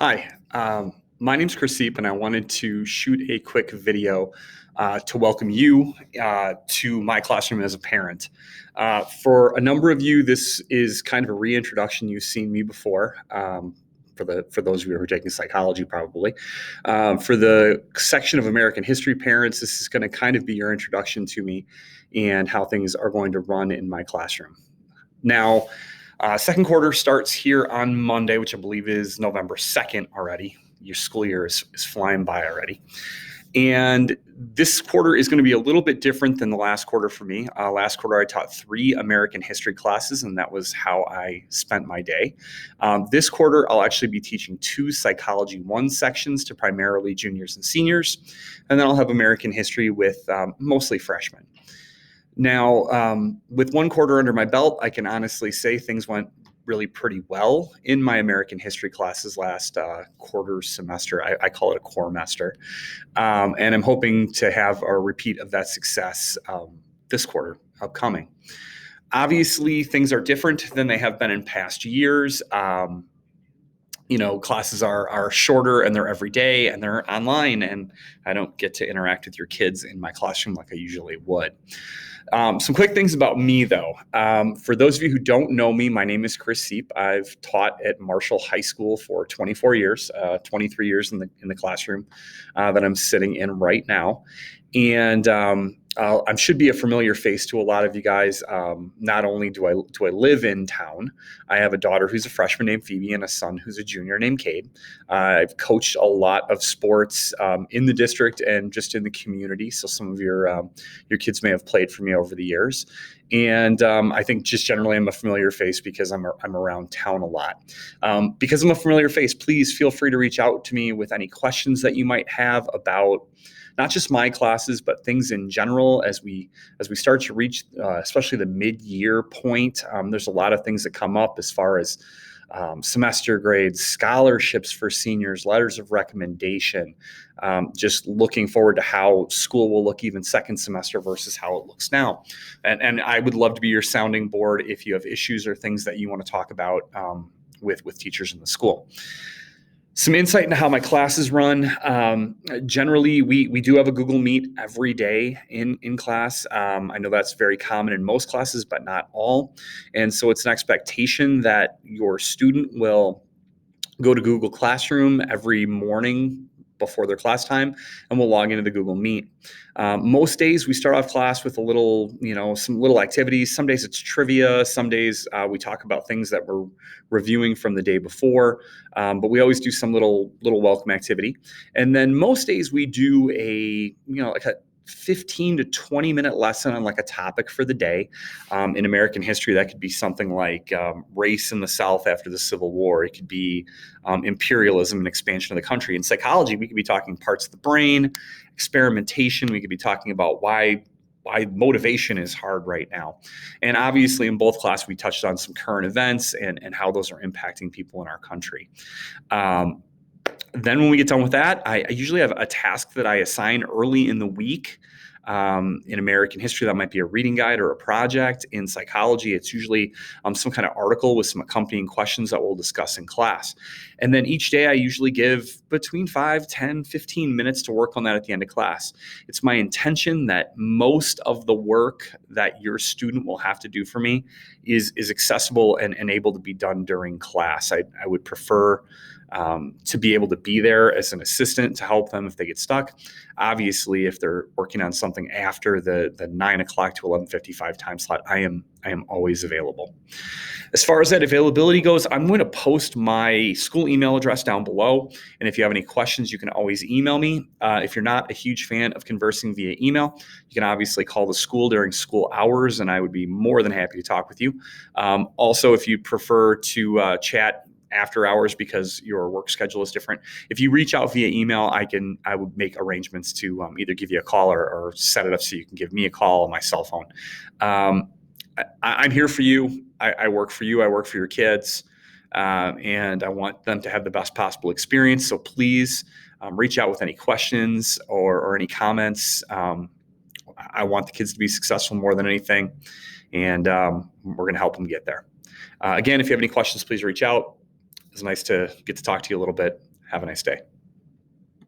Hi, my name's Chris Seep, and I wanted to shoot a quick video to welcome you to my classroom as a parent. For a number of you, this is kind of a reintroduction. You've seen me before. For those of you who are taking psychology, probably. For the section of American history parents, this is going to kind of be your introduction to me and how things are going to run in my classroom. Now, second quarter starts here on Monday, which I believe is November 2nd already. Your school year is flying by already. And this quarter is going to be a little bit different than the last quarter for me. Last quarter, I taught 3 American history classes, and that was how I spent my day. This quarter, I'll actually be teaching 2 Psychology 1 sections to primarily juniors and seniors, and then I'll have American history with mostly freshmen. Now, with 1 quarter under my belt, I can honestly say things went really pretty well in my American history classes last quarter semester. I call it a quartermester. And I'm hoping to have a repeat of that success this quarter upcoming. Obviously, things are different than they have been in past years. Classes are shorter and they're every day and they're online, and I don't get to interact with your kids in my classroom like I usually would. Some quick things about me, though. For those of you who don't know me, my name is Chris Seep. I've taught at Marshall High School for 24 years, 23 years in the classroom that I'm sitting in right now. And I should be a familiar face to a lot of you guys. Not only do I live in town, I have a daughter who's a freshman named Phoebe and a son who's a junior named Cade. I've coached a lot of sports in the district and just in the community. So some of your kids may have played for me over the years. And I think just generally I'm a familiar face because I'm around town a lot. Because I'm a familiar face, please feel free to reach out to me with any questions that you might have about not just my classes, but things in general as we start to reach, especially the mid-year point. There's a lot of things that come up as far as semester grades, scholarships for seniors, letters of recommendation, just looking forward to how school will look even second semester versus how it looks now. And I would love to be your sounding board if you have issues or things that you want to talk about with teachers in the school. Some insight into how my classes run. Generally, we do have a Google Meet every day in class. I know that's very common in most classes, but not all. And so it's an expectation that your student will go to Google Classroom every morning before their class time, and we'll log into the Google Meet. Most days we start off class with some little activities. Some days it's trivia. Some days we talk about things that we're reviewing from the day before. But we always do some little welcome activity. And then most days we do a 15 to 20 minute lesson on like a topic for the day. In American history, that could be something like race in the South after the Civil War. It could be imperialism and expansion of the country. In psychology, we could be talking parts of the brain, experimentation. We could be talking about why motivation is hard right now. And obviously in both classes, we touched on some current events and how those are impacting people in our country. Then when we get done with that, I usually have a task that I assign early in the week. In American history, that might be a reading guide or a project. In psychology, it's usually some kind of article with some accompanying questions that we'll discuss in class. And then each day I usually give between 5, 10, 15 minutes to work on that at the end of class. It's my intention that most of the work that your student will have to do for me is accessible and able to be done during class. I would prefer to be able to be there as an assistant to help them if they get stuck. Obviously, if they're working on something after the 9 o'clock to 11:55 time slot, I am always available. As far as that availability goes, I'm going to post my school email address down below. And if you have any questions, you can always email me. If you're not a huge fan of conversing via email, you can obviously call the school during school hours, and I would be more than happy to talk with you. Also, if you prefer to chat after hours because your work schedule is different, if you reach out via email, I would make arrangements to either give you a call or set it up so you can give me a call on my cell phone. I'm here for you. I work for you. I work for your kids. And I want them to have the best possible experience. So please reach out with any questions or any comments. I want the kids to be successful more than anything. And we're going to help them get there. Again, if you have any questions, please reach out. was nice to get to talk to you a little bit. Have a nice day.